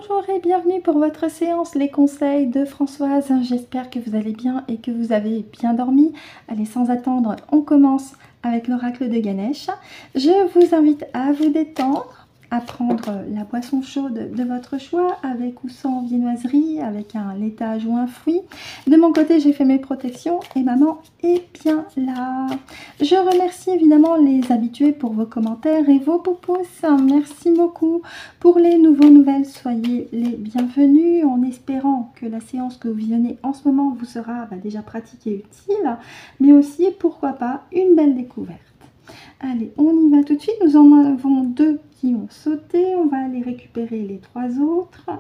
Bonjour et bienvenue pour votre séance Les conseils de Françoise. J'espère que vous allez bien et que vous avez bien dormi. Allez, sans attendre, on commence avec l'oracle de Ganesh. Je vous invite à vous détendre, à prendre la boisson chaude de votre choix, avec ou sans viennoiserie, avec un laitage ou un fruit. De mon côté, j'ai fait mes protections et maman est bien là. Je remercie évidemment les habitués pour vos commentaires et vos pouces. Merci beaucoup. Pour les nouvelles, soyez les bienvenus en espérant que la séance que vous visionnez en ce moment vous sera déjà pratique et utile, mais aussi, pourquoi pas, une belle découverte. Allez, on y va tout de suite. Nous en avons deux qui ont sauté. On va aller récupérer les trois autres.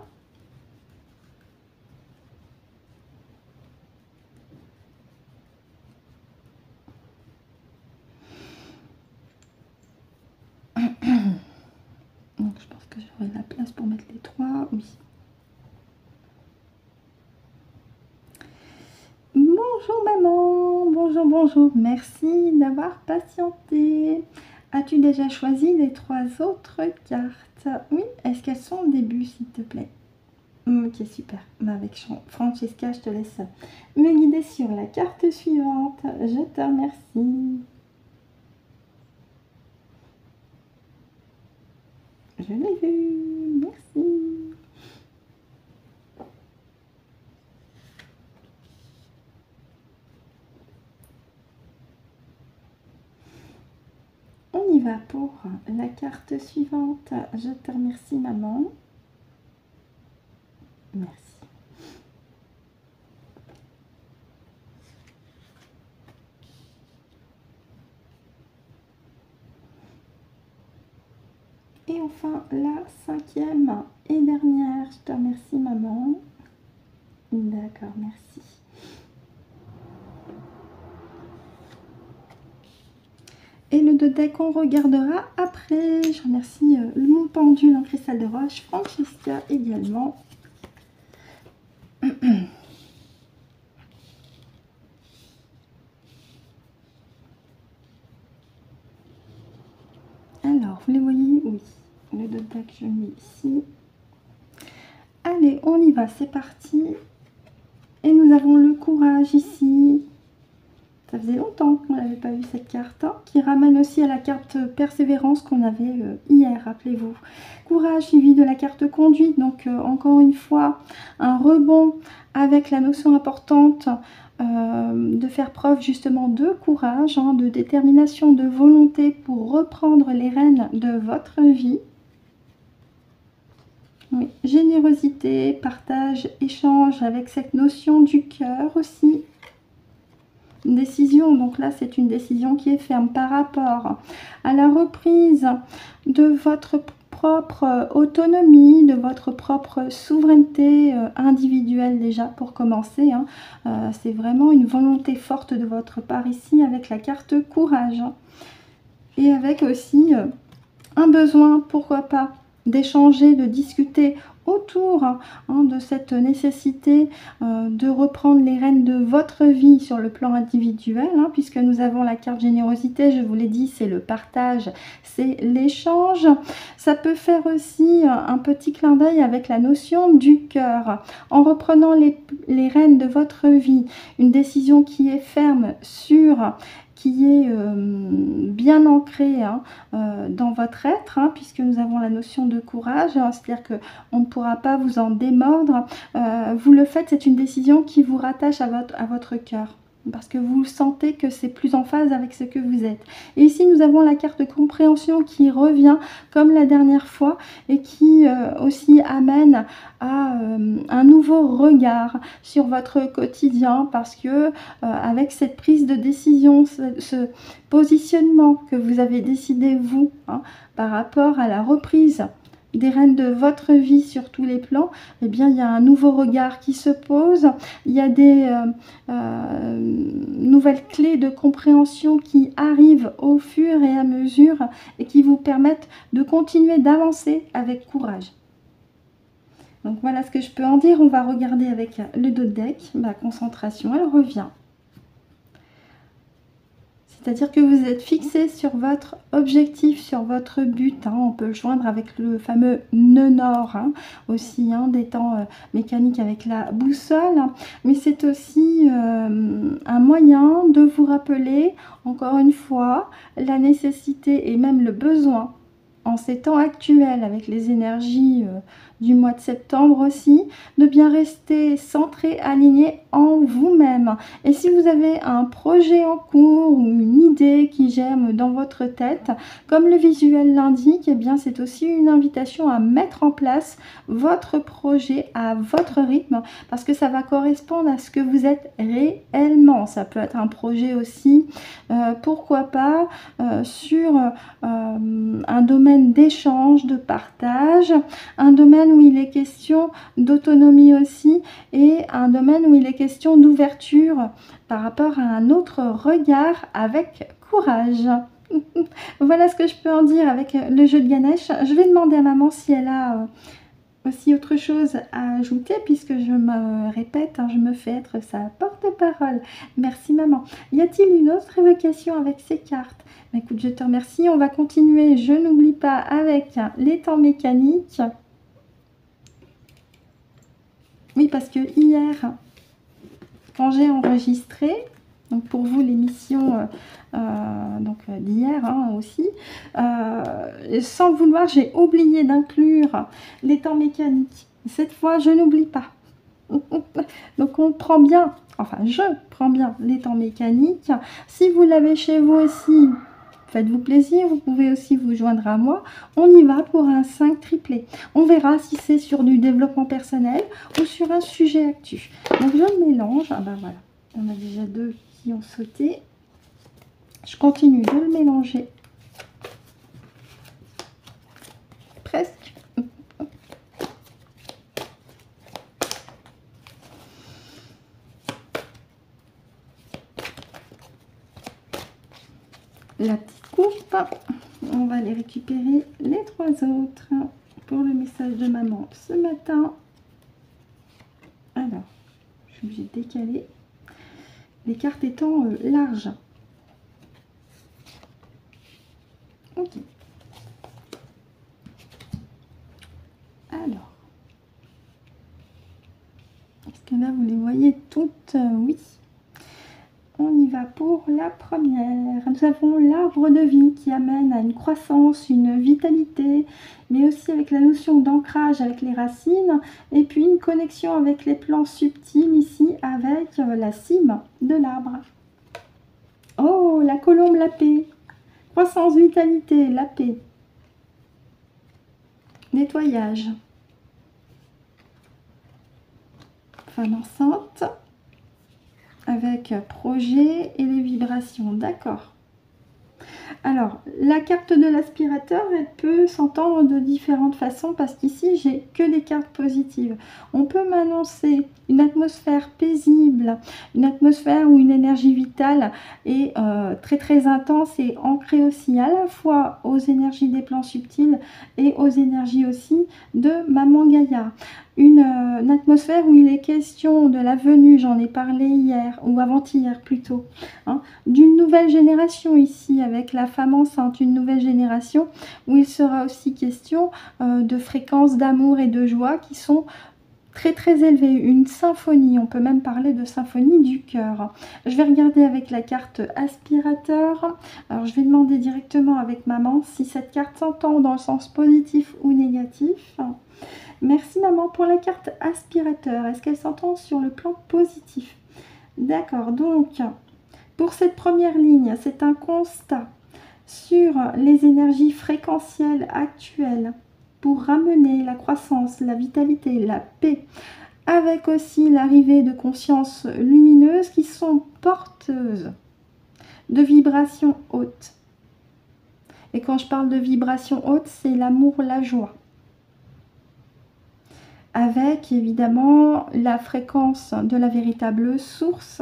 Donc, je pense que j'aurai la place pour mettre les trois. Oui. Bonjour maman, bonjour, merci d'avoir patienté. As-tu déjà choisi les trois autres cartes? Oui, est-ce qu'elles sont au début s'il te plaît? Ok, super. Avec Francesca, je te laisse me guider sur la carte suivante. Je te remercie. Je l'ai vu, merci. On y va pour la carte suivante. Je te remercie maman. Merci. Et enfin, la cinquième et dernière. Je te remercie maman. D'accord, merci. Et le deck, on regardera après. Je remercie mon pendule en cristal de roche, Francesca également. Alors, vous les voyez? Oui. Le deck, je le mets ici. Allez, on y va, c'est parti. Et nous avons le courage ici. Ça faisait longtemps qu'on n'avait pas vu cette carte, hein, qui ramène aussi à la carte persévérance qu'on avait hier, rappelez-vous. Courage suivi de la carte conduite, donc encore une fois, un rebond avec la notion importante de faire preuve justement de courage, hein, de détermination, de volonté pour reprendre les rênes de votre vie. Oui, générosité, partage, échange avec cette notion du cœur aussi. Une décision, donc là c'est une décision qui est ferme par rapport à la reprise de votre propre autonomie, de votre propre souveraineté individuelle déjà pour commencer. Hein. C'est vraiment une volonté forte de votre part ici avec la carte courage. Et avec aussi un besoin, pourquoi pas, d'échanger, de discuter autour de cette nécessité de reprendre les rênes de votre vie sur le plan individuel, puisque nous avons la carte générosité, je vous l'ai dit, c'est le partage, c'est l'échange. Ça peut faire aussi un petit clin d'œil avec la notion du cœur, en reprenant les rênes de votre vie, une décision qui est ferme, sûre, qui est bien ancré dans votre être, puisque nous avons la notion de courage, c'est-à-dire qu'on ne pourra pas vous en démordre. Vous le faites, c'est une décision qui vous rattache à votre cœur, parce que vous sentez que c'est plus en phase avec ce que vous êtes. Et ici, nous avons la carte de compréhension qui revient comme la dernière fois et qui aussi amène à un nouveau regard sur votre quotidien, parce que avec cette prise de décision, ce positionnement que vous avez décidé vous, par rapport à la reprise des rênes de votre vie sur tous les plans, eh bien il y a un nouveau regard qui se pose, il y a des nouvelles clés de compréhension qui arrivent au fur et à mesure et qui vous permettent de continuer d'avancer avec courage. Donc voilà ce que je peux en dire. On va regarder avec le dos de deck. Ma concentration, elle revient. C'est-à-dire que vous êtes fixé sur votre objectif, sur votre but. On peut le joindre avec le fameux nœud nord aussi, des temps mécaniques avec la boussole. Mais c'est aussi un moyen de vous rappeler, encore une fois, la nécessité et même le besoin en ces temps actuels avec les énergies du mois de septembre aussi, de bien rester centré, aligné en vous-même. Et si vous avez un projet en cours ou une idée qui germe dans votre tête, comme le visuel l'indique, eh bien c'est aussi une invitation à mettre en place votre projet à votre rythme, parce que ça va correspondre à ce que vous êtes réellement. Ça peut être un projet aussi, pourquoi pas, sur un domaine d'échange, de partage, un domaine où il est question d'autonomie aussi, et un domaine où il est question d'ouverture par rapport à un autre regard avec courage. Voilà ce que je peux en dire avec le jeu de Ganesh. Je vais demander à maman si elle a aussi autre chose à ajouter, puisque je me répète, je me fais être sa porte-parole. Merci maman. Y a-t-il une autre évocation avec ces cartes? Écoute, je te remercie. On va continuer, je n'oublie pas, avec les temps mécaniques. Oui, parce que hier, quand j'ai enregistré, donc pour vous l'émission d'hier aussi, sans le vouloir, j'ai oublié d'inclure les temps mécaniques. Cette fois, je n'oublie pas. Donc on prend bien, enfin je prends bien les temps mécaniques. Si vous l'avez chez vous aussi, faites-vous plaisir, vous pouvez aussi vous joindre à moi. On y va pour un 5 triplé. On verra si c'est sur du développement personnel ou sur un sujet actu. Donc je le mélange. Ah ben voilà, on a déjà 2 qui ont sauté. Je continue de le mélanger. Presque. La petite coupe, on va les récupérer les 3 autres pour le message de maman ce matin. Alors, je suis obligée de décaler, les cartes étant larges. Ok. Alors, est-ce que là vous les voyez toutes? Oui. On y va pour la première. Nous avons l'arbre de vie qui amène à une croissance, une vitalité, mais aussi avec la notion d'ancrage avec les racines, et puis une connexion avec les plans subtils ici avec la cime de l'arbre. Oh, la colombe, la paix. Croissance, vitalité, la paix. Nettoyage. Femme enceinte. Avec projet et les vibrations, d'accord. Alors, la carte de l'aspirateur, elle peut s'entendre de différentes façons parce qu'ici, j'ai que des cartes positives. On peut m'annoncer une atmosphère paisible, une atmosphère où une énergie vitale est très très intense et ancrée aussi à la fois aux énergies des plans subtils et aux énergies aussi de Maman Gaïa. Une atmosphère où il est question de la venue, j'en ai parlé hier, ou avant-hier plutôt, d'une nouvelle génération ici, avec la femme enceinte, une nouvelle génération, où il sera aussi question de fréquences d'amour et de joie qui sont très très élevées, une symphonie, on peut même parler de symphonie du cœur. Je vais regarder avec la carte aspirateur, alors je vais demander directement avec maman si cette carte s'entend dans le sens positif ou négatif. Merci maman pour la carte aspirateur. Est-ce qu'elle s'entend sur le plan positif? D'accord, donc pour cette première ligne, c'est un constat sur les énergies fréquentielles actuelles pour ramener la croissance, la vitalité, la paix, avec aussi l'arrivée de consciences lumineuses qui sont porteuses de vibrations hautes. Et quand je parle de vibrations hautes, c'est l'amour, la joie. Avec évidemment la fréquence de la véritable source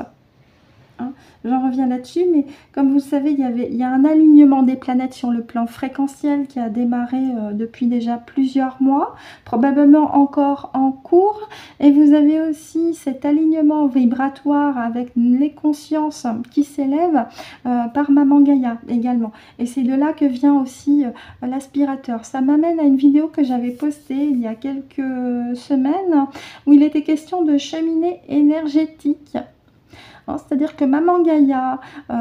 hein. J'en reviens là-dessus, mais comme vous le savez, il y a un alignement des planètes sur le plan fréquentiel qui a démarré depuis déjà plusieurs mois, probablement encore en cours. Et vous avez aussi cet alignement vibratoire avec les consciences qui s'élèvent par Maman Gaïa également. Et c'est de là que vient aussi l'aspirateur. Ça m'amène à une vidéo que j'avais postée il y a quelques semaines où il était question de cheminée énergétique. C'est-à-dire que Maman Gaïa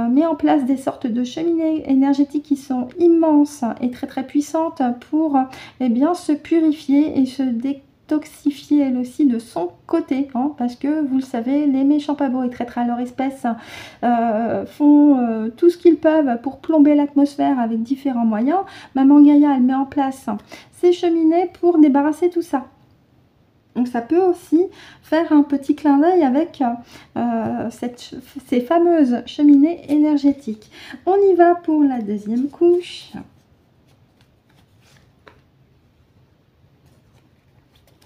met en place des sortes de cheminées énergétiques qui sont immenses et très très puissantes pour eh bien, se purifier et se détoxifier elle aussi de son côté, hein, parce que vous le savez, les méchants pas beaux et traîtres à leur espèce font tout ce qu'ils peuvent pour plomber l'atmosphère avec différents moyens. Maman Gaïa, elle met en place ces cheminées pour débarrasser tout ça. Donc ça peut aussi faire un petit clin d'œil avec ces fameuses cheminées énergétiques. On y va pour la deuxième couche.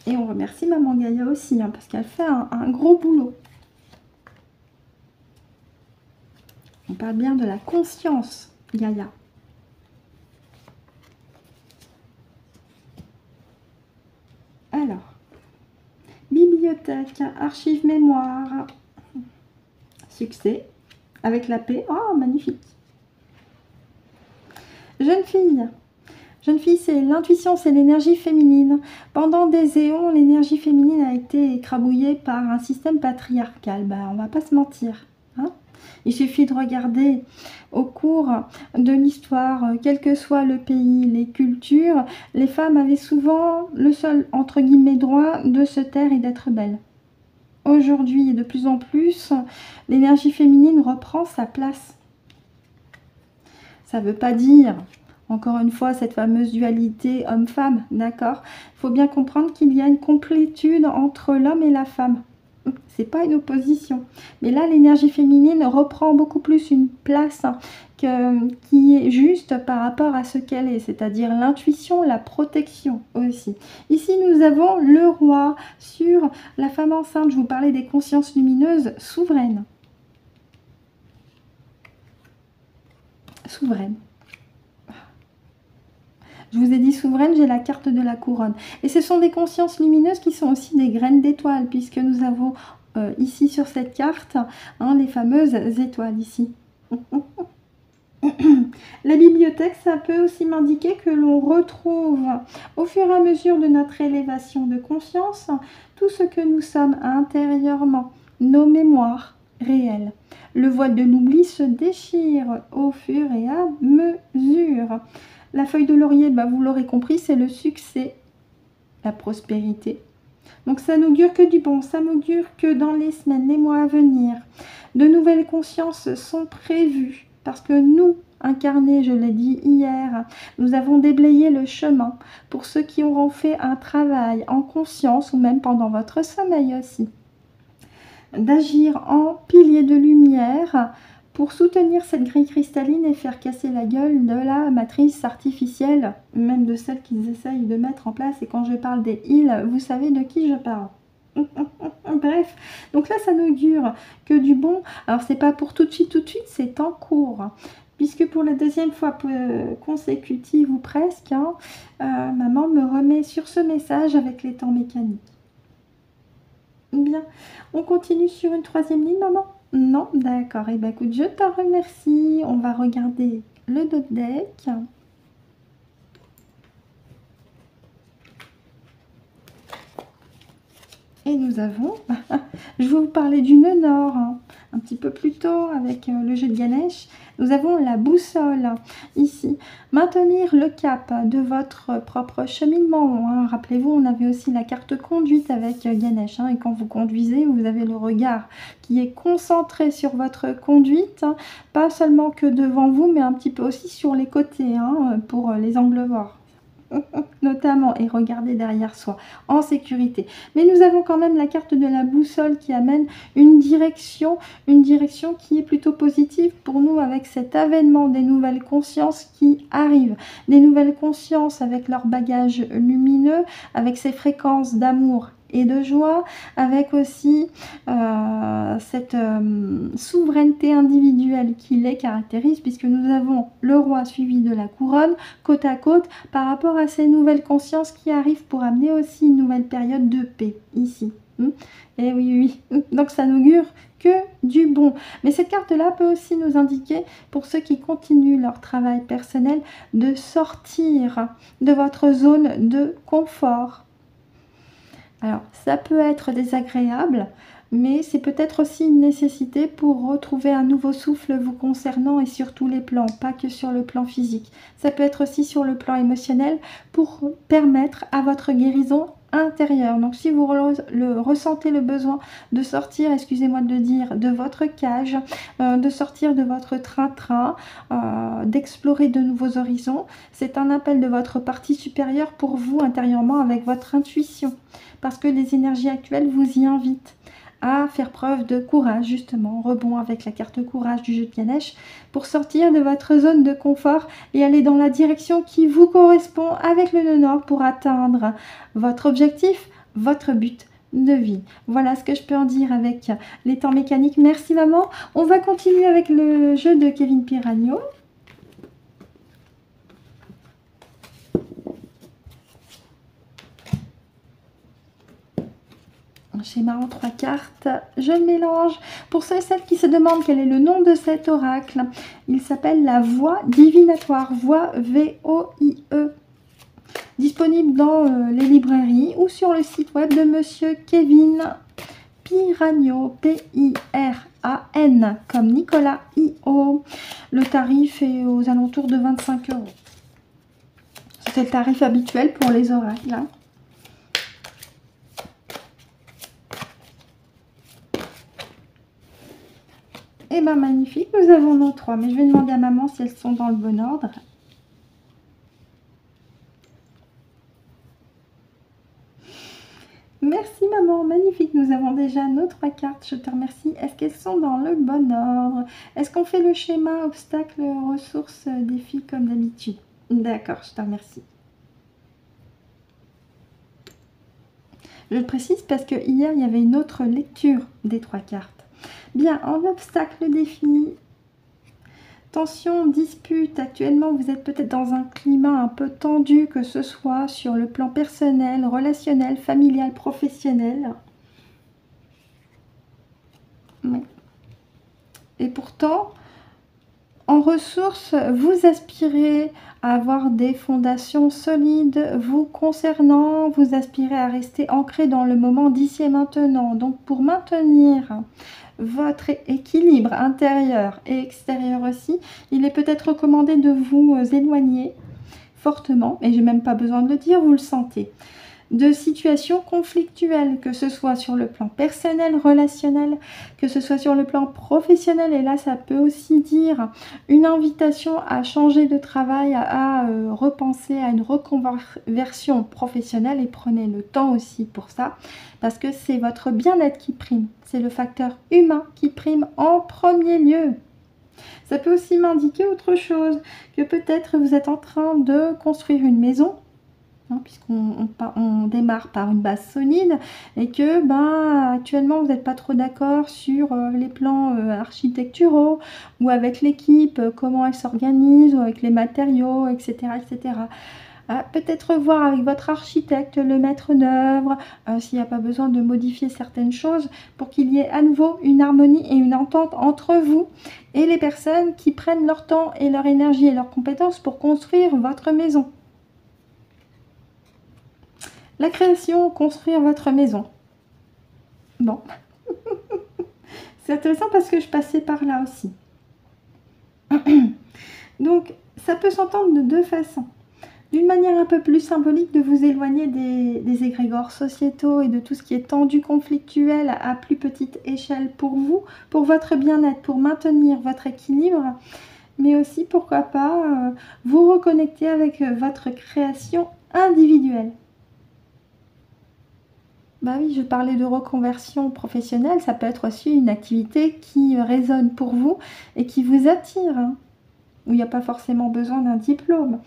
Et on remercie Maman Gaïa aussi, hein, parce qu'elle fait un gros boulot. On parle bien de la conscience Gaïa. Alors. Bibliothèque, archives, mémoire, succès, avec la paix, oh magnifique. Jeune fille, c'est l'intuition, c'est l'énergie féminine. Pendant des éons, l'énergie féminine a été écrabouillée par un système patriarcal, on va pas se mentir, hein. Il suffit de regarder au cours de l'histoire, quel que soit le pays, les cultures, les femmes avaient souvent le seul, entre guillemets, droit de se taire et d'être belles. Aujourd'hui, de plus en plus, l'énergie féminine reprend sa place. Ça ne veut pas dire, encore une fois, cette fameuse dualité homme-femme, d'accord? Il faut bien comprendre qu'il y a une complétude entre l'homme et la femme. C'est pas une opposition, mais là l'énergie féminine reprend beaucoup plus une place qui est juste par rapport à ce qu'elle est, c'est-à-dire l'intuition, la protection aussi. Ici nous avons le roi sur la femme enceinte. Je vous parlais des consciences lumineuses souveraines. Souveraine. Je vous ai dit souveraine, j'ai la carte de la couronne. Et ce sont des consciences lumineuses qui sont aussi des graines d'étoiles, puisque nous avons ici sur cette carte les fameuses étoiles ici. La bibliothèque, ça peut aussi m'indiquer que l'on retrouve au fur et à mesure de notre élévation de conscience tout ce que nous sommes intérieurement, nos mémoires réelles. Le voile de l'oubli se déchire au fur et à mesure. La feuille de laurier, vous l'aurez compris, c'est le succès, la prospérité. Donc ça n'augure que du bon, ça m'augure que dans les semaines, les mois à venir, de nouvelles consciences sont prévues. Parce que nous, incarnés, je l'ai dit hier, nous avons déblayé le chemin pour ceux qui auront fait un travail en conscience ou même pendant votre sommeil aussi. D'agir en pilier de lumière pour soutenir cette grille cristalline et faire casser la gueule de la matrice artificielle, même de celle qu'ils essayent de mettre en place. Et quand je parle des îles, vous savez de qui je parle. Bref, donc là ça n'augure que du bon. Alors c'est pas pour tout de suite, c'est en cours. Puisque pour la deuxième fois consécutive ou presque, maman me remet sur ce message avec les temps mécaniques. Bien, on continue sur une troisième ligne, maman? Non, d'accord. Et écoute, je te remercie. On va regarder le dos de deck. Et nous avons, je vais vous parler du nœud nord, un petit peu plus tôt avec le jeu de Ganesh. Nous avons la boussole ici. Maintenir le cap de votre propre cheminement. Rappelez-vous, on avait aussi la carte conduite avec Ganesh. Et quand vous conduisez, vous avez le regard qui est concentré sur votre conduite. Pas seulement que devant vous, mais un petit peu aussi sur les côtés pour les angles morts. Notamment, et regarder derrière soi en sécurité. Mais nous avons quand même la carte de la boussole qui amène une direction qui est plutôt positive pour nous avec cet avènement des nouvelles consciences qui arrivent, des nouvelles consciences avec leur bagage lumineux, avec ces fréquences d'amour et de joie, avec aussi cette souveraineté individuelle qui les caractérise, puisque nous avons le roi suivi de la couronne, côte à côte, par rapport à ces nouvelles consciences qui arrivent pour amener aussi une nouvelle période de paix, ici. Et oui, oui, donc ça n'augure que du bon. Mais cette carte-là peut aussi nous indiquer, pour ceux qui continuent leur travail personnel, de sortir de votre zone de confort. Alors, ça peut être désagréable, mais c'est peut-être aussi une nécessité pour retrouver un nouveau souffle vous concernant et sur tous les plans, pas que sur le plan physique. Ça peut être aussi sur le plan émotionnel pour permettre à votre guérison intérieure. Donc si vous ressentez le besoin de sortir, excusez-moi de le dire, de votre cage, de sortir de votre train-train, d'explorer de nouveaux horizons, c'est un appel de votre partie supérieure pour vous intérieurement avec votre intuition. Parce que les énergies actuelles vous y invitent à faire preuve de courage, justement, rebond avec la carte courage du jeu de Ganesh, pour sortir de votre zone de confort et aller dans la direction qui vous correspond avec le nœud nord pour atteindre votre objectif, votre but de vie. Voilà ce que je peux en dire avec les temps mécaniques. Merci maman. On va continuer avec le jeu de Kevin Piragno. Schéma en 3 cartes, je le mélange. Pour ceux et celles qui se demandent quel est le nom de cet oracle, il s'appelle la voie divinatoire, voie V-O-I-E. Disponible dans les librairies ou sur le site web de monsieur Kevin Piragno, P-I-R-A-N, comme Nicolas I-O. Le tarif est aux alentours de 25 €. C'est le tarif habituel pour les oracles, hein. Eh bien, magnifique, nous avons nos 3, mais je vais demander à maman si elles sont dans le bon ordre. Merci maman, magnifique, nous avons déjà nos 3 cartes, je te remercie. Est-ce qu'elles sont dans le bon ordre? Est-ce qu'on fait le schéma obstacle, ressources, défi comme d'habitude? D'accord, je te remercie. Je le précise parce que hier, il y avait une autre lecture des 3 cartes. Bien, en obstacle défi, tension, dispute, actuellement vous êtes peut-être dans un climat un peu tendu, que ce soit sur le plan personnel, relationnel, familial, professionnel. Oui. Et pourtant, en ressources, vous aspirez à avoir des fondations solides vous concernant, vous aspirez à rester ancré dans le moment d'ici et maintenant. Donc pour maintenir votre équilibre intérieur et extérieur aussi, il est peut-être recommandé de vous éloigner fortement, et j'ai même pas besoin de le dire, vous le sentez, de situations conflictuelles, que ce soit sur le plan personnel, relationnel, que ce soit sur le plan professionnel, et là ça peut aussi dire une invitation à changer de travail, à repenser à une reconversion professionnelle, et prenez le temps aussi pour ça, parce que c'est votre bien-être qui prime, c'est le facteur humain qui prime en premier lieu. Ça peut aussi m'indiquer autre chose, que peut-être vous êtes en train de construire une maison, puisqu'on démarre par une base solide, et que actuellement vous n'êtes pas trop d'accord sur les plans architecturaux, ou avec l'équipe, comment elle s'organise, ou avec les matériaux, etc. etc. Peut-être voir avec votre architecte, le maître d'œuvre, s'il n'y a pas besoin de modifier certaines choses, pour qu'il y ait à nouveau une harmonie et une entente entre vous et les personnes qui prennent leur temps et leur énergie et leurs compétences pour construire votre maison. La création, construire votre maison. Bon. C'est intéressant parce que je passais par là aussi. Donc, ça peut s'entendre de deux façons. D'une manière un peu plus symbolique, de vous éloigner des égrégores sociétaux et de tout ce qui est tendu, conflictuel à plus petite échelle pour vous, pour votre bien-être, pour maintenir votre équilibre, mais aussi, pourquoi pas, vous reconnecter avec votre création individuelle. Bah oui, je parlais de reconversion professionnelle, ça peut être aussi une activité qui résonne pour vous et qui vous attire, hein. où il n'y a pas forcément besoin d'un diplôme.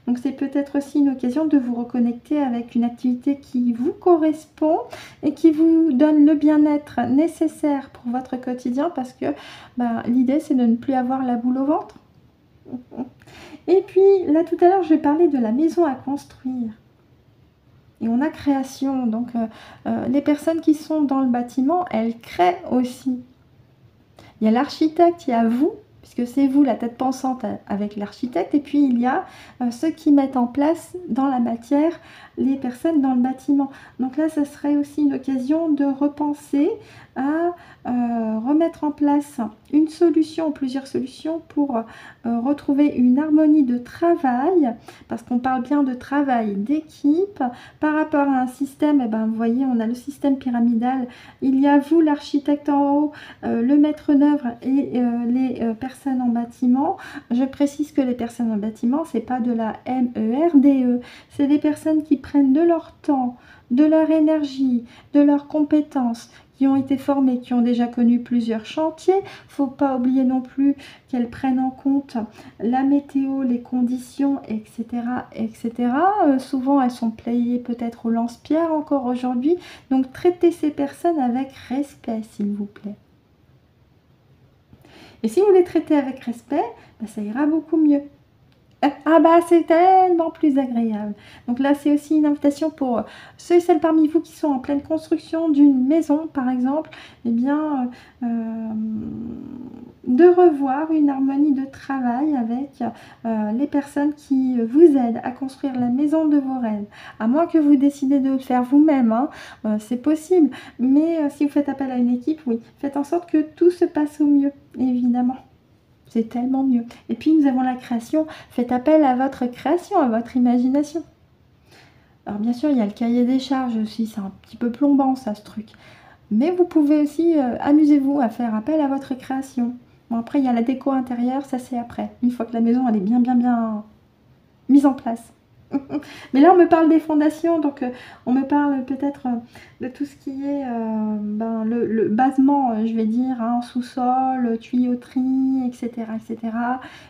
Donc c'est peut-être aussi une occasion de vous reconnecter avec une activité qui vous correspond et qui vous donne le bien-être nécessaire pour votre quotidien, parce que l'idée c'est de ne plus avoir la boule au ventre. Et puis là tout à l'heure je vais parler de la maison à construire. Et on a création, donc les personnes qui sont dans le bâtiment, elles créent aussi. Il y a l'architecte, il y a vous, puisque c'est vous la tête pensante avec l'architecte, et puis il y a ceux qui mettent en place dans la matière les personnes dans le bâtiment. Donc là, ça serait aussi une occasion de repenser à remettre en place une solution, plusieurs solutions pour retrouver une harmonie de travail, parce qu'on parle bien de travail d'équipe par rapport à un système. Et vous voyez, on a le système pyramidal, il y a vous l'architecte en haut, le maître d'œuvre et les personnes en bâtiment. Je précise que les personnes en bâtiment, c'est pas de la MERDE, c'est des personnes qui prennent de leur temps, de leur énergie, de leurs compétences, qui ont été formées, qui ont déjà connu plusieurs chantiers. Faut pas oublier non plus qu'elles prennent en compte la météo, les conditions, etc. etc. Souvent, elles sont payées peut-être au lance-pierre encore aujourd'hui. Donc, traitez ces personnes avec respect, s'il vous plaît. Et si vous les traitez avec respect, ça ira beaucoup mieux. C'est tellement plus agréable. Donc là, c'est aussi une invitation pour ceux et celles parmi vous qui sont en pleine construction d'une maison, par exemple, de revoir une harmonie de travail avec les personnes qui vous aident à construire la maison de vos rêves. À moins que vous décidez de le faire vous-même, c'est possible. Mais si vous faites appel à une équipe, oui, faites en sorte que tout se passe au mieux, évidemment. C'est tellement mieux. Et puis nous avons la création. Faites appel à votre création, à votre imagination. Alors bien sûr, il y a le cahier des charges aussi. C'est un petit peu plombant ça, ce truc. Mais vous pouvez aussi, amusez-vous à faire appel à votre création. Bon, après, il y a la déco intérieure, ça c'est après. Une fois que la maison, elle est bien mise en place. Mais là, on me parle des fondations, donc on me parle peut-être de tout ce qui est le basement, je vais dire, sous-sol, tuyauterie, etc., etc.,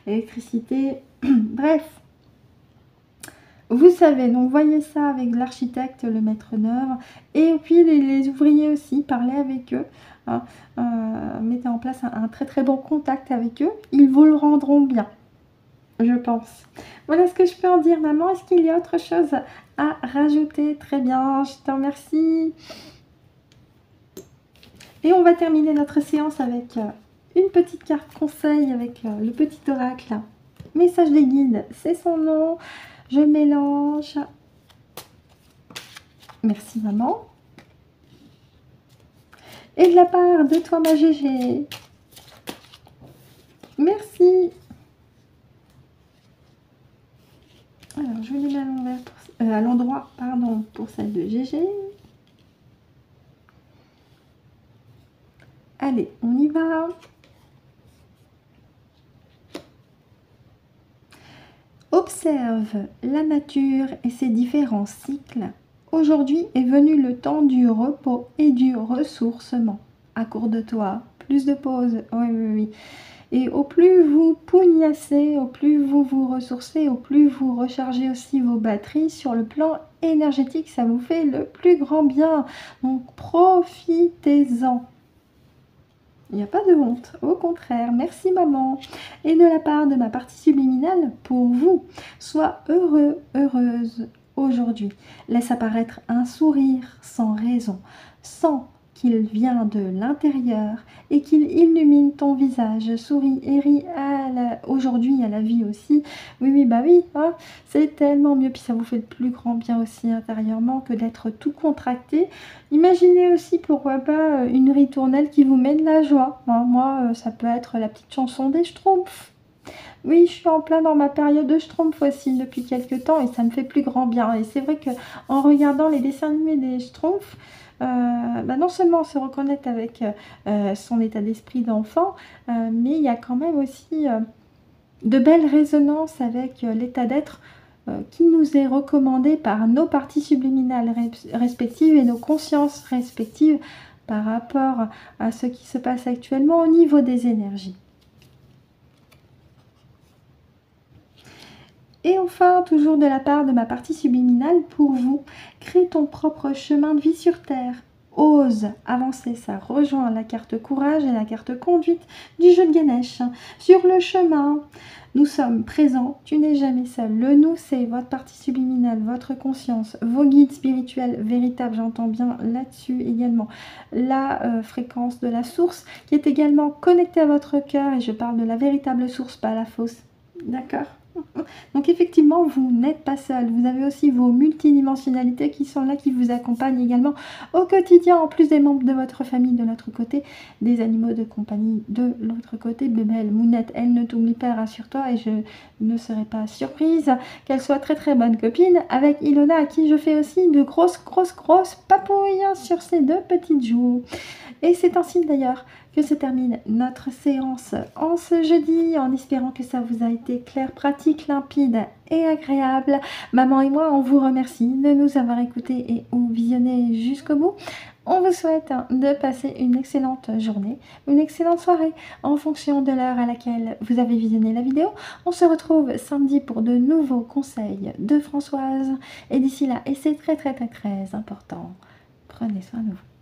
électricité, bref. Vous savez, donc voyez ça avec l'architecte, le maître d'œuvre, et puis les ouvriers aussi, parlez avec eux. Mettez en place un très très bon contact avec eux, ils vous le rendront bien. Je pense. Voilà ce que je peux en dire, maman. Est-ce qu'il y a autre chose à rajouter? Très bien, je te remercie. Et on va terminer notre séance avec une petite carte conseil avec le petit oracle. Message des guides, c'est son nom. Je mélange. Merci, maman. Et de la part de toi, ma Gégé. Merci. Alors, je vais les mettre à l'envers, à l'endroit, pardon, pour celle de Gégé. Allez, on y va. Observe la nature et ses différents cycles. Aujourd'hui est venu le temps du repos et du ressourcement. Accorde-toi plus de pauses. Oui, oui, oui. Et au plus vous pugnassez, au plus vous vous ressourcez, au plus vous rechargez aussi vos batteries sur le plan énergétique, ça vous fait le plus grand bien. Donc profitez-en. Il n'y a pas de honte, au contraire. Merci maman. Et de la part de ma partie subliminale, pour vous, sois heureux, heureuse aujourd'hui. Laisse apparaître un sourire sans raison, sans qu'il vient de l'intérieur et qu'il illumine ton visage. Souris et ris aujourd'hui à la vie aussi. Oui, oui, oui, c'est tellement mieux. Puis ça vous fait le plus grand bien aussi intérieurement que d'être tout contracté. Imaginez aussi, pourquoi pas, une ritournelle qui vous met de la joie. Moi, ça peut être la petite chanson des Schtroumpfs. Oui, je suis en plein dans ma période de Schtroumpf aussi depuis quelques temps et ça me fait plus grand bien. Et c'est vrai qu'en regardant les dessins animés des Schtroumpfs, non seulement on se reconnaît avec son état d'esprit d'enfant, mais il y a quand même aussi de belles résonances avec l'état d'être qui nous est recommandé par nos parties subliminales respectives et nos consciences respectives par rapport à ce qui se passe actuellement au niveau des énergies. Et enfin, toujours de la part de ma partie subliminale, pour vous, crée ton propre chemin de vie sur Terre. Ose avancer, ça rejoint la carte courage et la carte conduite du jeu de Ganesh. Sur le chemin, nous sommes présents, tu n'es jamais seul. Le nous, c'est votre partie subliminale, votre conscience, vos guides spirituels véritables, j'entends bien là-dessus également. La fréquence de la source qui est également connectée à votre cœur, et je parle de la véritable source, pas la fausse. D'accord ? Donc effectivement, vous n'êtes pas seul. Vous avez aussi vos multidimensionnalités qui sont là, qui vous accompagnent également au quotidien, en plus des membres de votre famille de l'autre côté, des animaux de compagnie de l'autre côté. Bébelle, Mounette, elle ne t'oublie pas, rassure-toi, et je ne serai pas surprise qu'elle soit très très bonne copine avec Ilona, à qui je fais aussi de grosses papouilles sur ses deux petites joues. Et c'est ainsi d'ailleurs que se termine notre séance en ce jeudi, en espérant que ça vous a été clair, pratique, limpide et agréable. Maman et moi, on vous remercie de nous avoir écoutés et ou visionnés jusqu'au bout. On vous souhaite de passer une excellente journée, une excellente soirée en fonction de l'heure à laquelle vous avez visionné la vidéo. On se retrouve samedi pour de nouveaux conseils de Françoise. Et d'ici là, et c'est très important, prenez soin de vous.